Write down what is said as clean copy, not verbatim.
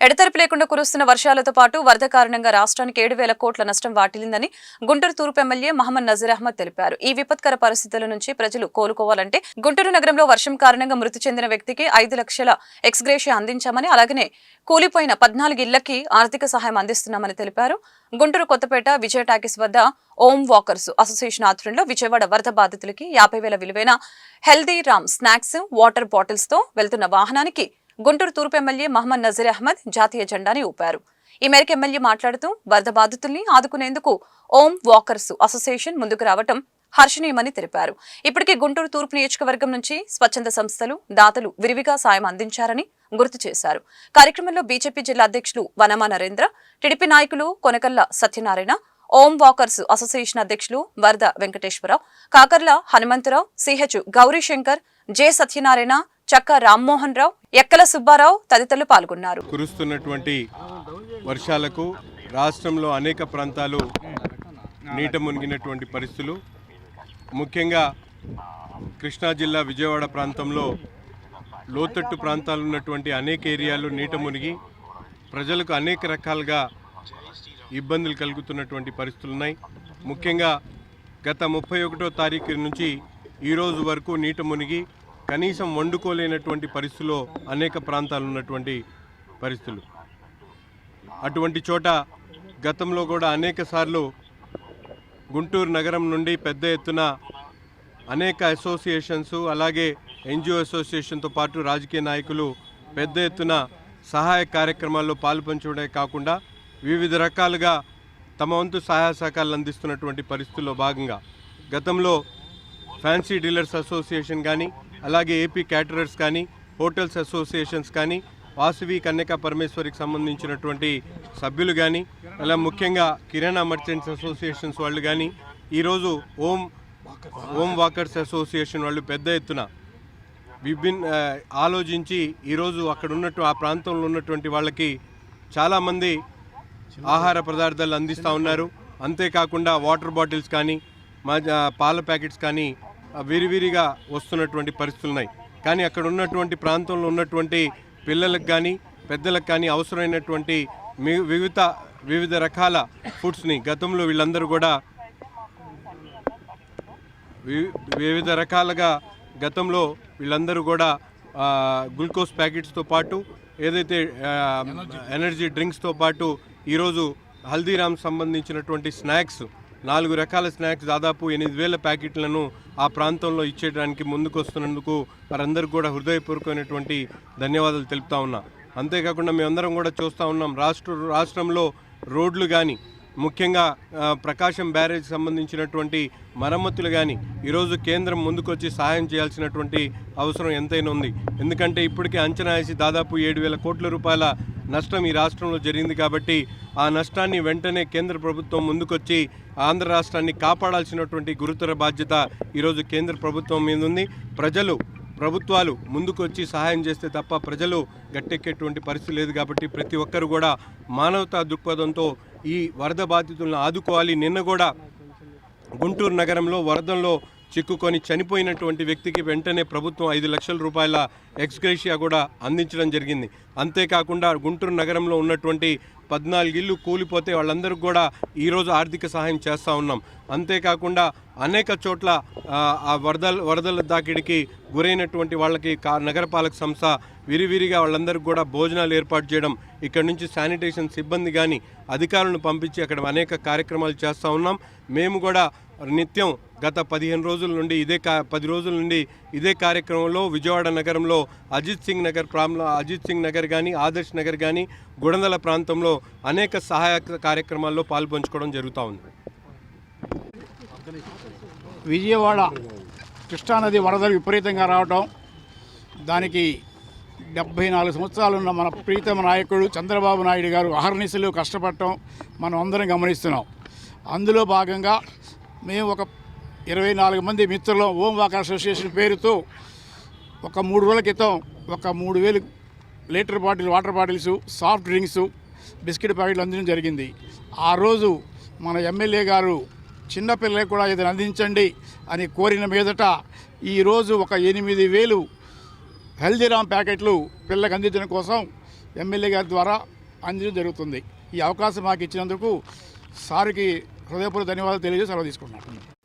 ఎడతెరిపి లేకుండా కురుస్తున్న వర్షాలతో పాటు వరద కారణంగా రాష్ట్రానికి 7,000 కోట్ల నష్టం వాటిల్లిందని గుంటూరు తూర్పు ఎమ్మెల్యే మహమ్మద్ నజీర్ అహ్మద్ తెలిపారు. ఈ విపత్కర పరిస్థితుల నుంచి ప్రజలు కోలుకోవాలంటే గుంటూరు నగరంలో వర్షం కారణంగా మృతి చెందిన వ్యక్తికి 5 లక్షల ఎక్స్గ్రేషియా అందించామని, అలాగనే కూలిపోయిన 14 ఇళ్లకి ఆర్థిక సహాయం అందిస్తున్నామని తెలిపారు. గుంటూరు కొత్తపేట విజయ టాకీస్ వద్ద ఓం వాకర్స్ అసోసియేషన్ ఆధ్వర్యంలో విజయవాడ వరద బాధితులకి 50,000 విలువైన healthy Ram snacks, water bottles తో వెళ్తున్న వాహనానికి గుంటూరు తూర్పు ఎమ్మెల్యే మహమ్మద్ నజీర్ అహ్మద్ జాతీయ జెండాని ఊపారు. ఈ మేరకు ఎమ్మెల్యే మాట్లాడుతూ వరద బాధితుల్ని ఆదుకునేందుకు ఓం వాకర్స్ అసోసియేషన్ ముందుకు రావటం హర్షణీయమని తెలిపారు. ఇప్పటికే గుంటూరు తూర్పు నియోజకవర్గం నుంచి స్వచ్ఛంద సంస్థలు, దాతలు విరివిగా సాయం అందించారని గుర్తు చేశారు. కార్యక్రమంలో బీజేపీ జిల్లా అధ్యక్షులు వనమా నరేంద్ర, టీడీపీ నాయకులు కొనకల్ల సత్యనారాయణ, ఓం వాకర్స్ అసోసియేషన్ అధ్యక్షులు వరద వెంకటేశ్వరరావు, కాకర్ల హనుమంతరావు, సిహెచ్ గౌరీశంకర్, జె సత్యనారాయణ, చక్క రామ్మోహన్ రావు, ఎక్కల సుబ్బారావు తదితరులు పాల్గొన్నారు. కురుస్తున్నటువంటి వర్షాలకు రాష్ట్రంలో అనేక ప్రాంతాలు నీట మునిగినటువంటి పరిస్థితులు, ముఖ్యంగా కృష్ణా జిల్లా విజయవాడ ప్రాంతంలో లోతట్టు ప్రాంతాలు ఉన్నటువంటి అనేక ఏరియాలు నీట మునిగి ప్రజలకు అనేక రకాలుగా ఇబ్బందులు కలుగుతున్నటువంటి పరిస్థితులు ఉన్నాయి. ముఖ్యంగా గత 31వ తారీఖు నుంచి ఈరోజు వరకు నీట మునిగి కనీసం వండుకోలేనటువంటి పరిస్థితుల్లో అనేక ప్రాంతాలు ఉన్నటువంటి పరిస్థితులు. అటువంటి చోట గతంలో కూడా అనేక సార్లు గుంటూరు నగరం నుండి పెద్ద ఎత్తున అనేక అసోసియేషన్స్, అలాగే ఎన్జిఓ అసోసియేషన్తో పాటు రాజకీయ నాయకులు పెద్ద ఎత్తున సహాయ కార్యక్రమాల్లో పాల్పంచడమే కాకుండా వివిధ రకాలుగా తమ వంతు సహాయ సహకారాలు అందిస్తున్నటువంటి పరిస్థితుల్లో భాగంగా గతంలో ఫ్యాన్సీ డీలర్స్ అసోసియేషన్ కానీ, అలాగే ఏపీ క్యాటరర్స్ కానీ, హోటల్స్ అసోసియేషన్స్ కానీ, వాసవి కన్యకా పరమేశ్వరికి సంబంధించినటువంటి సభ్యులు కానీ, అలా ముఖ్యంగా కిరాణా మర్చెంట్స్ అసోసియేషన్స్ వాళ్ళు కానీ, ఈరోజు ఓం వాకర్స్ అసోసియేషన్ వాళ్ళు పెద్ద ఎత్తున ఆలోచించి ఈరోజు అక్కడ ఉన్నట్టు ఆ ప్రాంతంలో ఉన్నటువంటి వాళ్ళకి చాలామంది ఆహార పదార్థాలు అందిస్తూ ఉన్నారు. అంతేకాకుండా వాటర్ బాటిల్స్ కానీ, పాల ప్యాకెట్స్ కానీ విరివిరిగా వస్తున్నటువంటి పరిస్థితులు ఉన్నాయి. కానీ అక్కడ ఉన్నటువంటి ప్రాంతంలో ఉన్నటువంటి పిల్లలకు కానీ పెద్దలకు కానీ అవసరమైనటువంటి వివిధ రకాల ఫుడ్స్ని గతంలో వీళ్ళందరూ కూడా గ్లూకోజ్ ప్యాకెట్స్తో పాటు ఏదైతే ఎనర్జీ డ్రింక్స్తో పాటు ఈరోజు హల్దీరామ్ సంబంధించినటువంటి స్నాక్స్, 4 రకాల స్నాక్స్, దాదాపు 8,000 ప్యాకెట్లను ఆ ప్రాంతంలో ఇచ్చేయడానికి ముందుకు వస్తున్నందుకు వారందరికీ కూడా హృదయపూర్వకమైనటువంటి ధన్యవాదాలు తెలుపుతా ఉన్నా. అంతేకాకుండా మేమందరం కూడా చూస్తూ ఉన్నాం, రాష్ట్రంలో రోడ్లు కానీ, ముఖ్యంగా ప్రకాశం బ్యారేజ్ సంబంధించినటువంటి మరమ్మతులు కానీ ఈరోజు కేంద్రం ముందుకొచ్చి సహాయం చేయాల్సినటువంటి అవసరం ఎంతైనా ఉంది. ఎందుకంటే ఇప్పటికే అంచనా వేసి దాదాపు 7,000 కోట్ల రూపాయల నష్టం ఈ రాష్ట్రంలో జరిగింది. కాబట్టి ఆ నష్టాన్ని వెంటనే కేంద్ర ప్రభుత్వం ముందుకొచ్చి ఆంధ్ర రాష్ట్రాన్ని కాపాడాల్సినటువంటి గురుతర బాధ్యత ఈరోజు కేంద్ర ప్రభుత్వం మీద ఉంది. ప్రభుత్వాలు ముందుకొచ్చి సహాయం చేస్తే తప్ప ప్రజలు గట్టెక్కేటువంటి పరిస్థితి లేదు. కాబట్టి ప్రతి ఒక్కరు కూడా మానవతా దృక్పథంతో ఈ వరద బాధితులను ఆదుకోవాలి. నిన్న కూడా గుంటూరు నగరంలో వరదల్లో చిక్కుకొని చనిపోయినటువంటి వ్యక్తికి వెంటనే ప్రభుత్వం 5 లక్షల రూపాయల ఎక్స్గ్రేషియా కూడా అందించడం జరిగింది. అంతేకాకుండా గుంటూరు నగరంలో ఉన్నటువంటి 14 ఇళ్ళు కూలిపోతే వాళ్ళందరికీ కూడా ఈరోజు ఆర్థిక సహాయం చేస్తూ ఉన్నాం. అంతేకాకుండా అనేక చోట్ల ఆ వరదల దాకిడికి గురైనటువంటి వాళ్ళకి నగరపాలక సంస్థ విరివిరిగా వాళ్ళందరికీ కూడా భోజనాలు ఏర్పాటు చేయడం, ఇక్కడ నుంచి శానిటేషన్ సిబ్బంది కానీ అధికారులను పంపించి అక్కడ అనేక కార్యక్రమాలు చేస్తూ ఉన్నాం. మేము కూడా నిత్యం గత 15 రోజుల నుండి 10 రోజుల నుండి ఇదే కార్యక్రమంలో విజయవాడ నగరంలో అజిత్ సింగ్ నగర్ కానీ, ఆదర్శ్ నగర్ కానీ, గుడందల ప్రాంతంలో అనేక సహాయక కార్యక్రమాల్లో పాల్పంచుకోవడం జరుగుతూ ఉంది. విజయవాడ కృష్ణానది వరదలు విపరీతంగా రావటం, దానికి 74 సంవత్సరాలున్న మన ప్రీతమ నాయకుడు చంద్రబాబు నాయుడు గారు అహర్నిశలు కష్టపడటం మనం అందరం గమనిస్తున్నాం. అందులో భాగంగా మేము ఒక 24 మంది మిత్రులు ఓం వాకర్ అసోసియేషన్ పేరుతో ఒక 3 రోజుల క్రితం ఒక 3,000 litre water bottles, soft drinks, biscuit ప్యాకెట్లు అందించడం జరిగింది. ఆ రోజు మన ఎమ్మెల్యే గారు చిన్నపిల్లలకు కూడా ఏదైనా అందించండి అని కోరిన మీదట ఈరోజు ఒక 8,000 హల్దీరామ్ ప్యాకెట్లు పిల్లలకు అందించడం కోసం ఎమ్మెల్యే గారి ద్వారా అందించడం జరుగుతుంది. ఈ అవకాశం మాకు ఇచ్చినందుకు సార్కి హృదయపూర్వక ధన్యవాదాలు తెలియజేసి సెలవు తీసుకుంటున్నాను.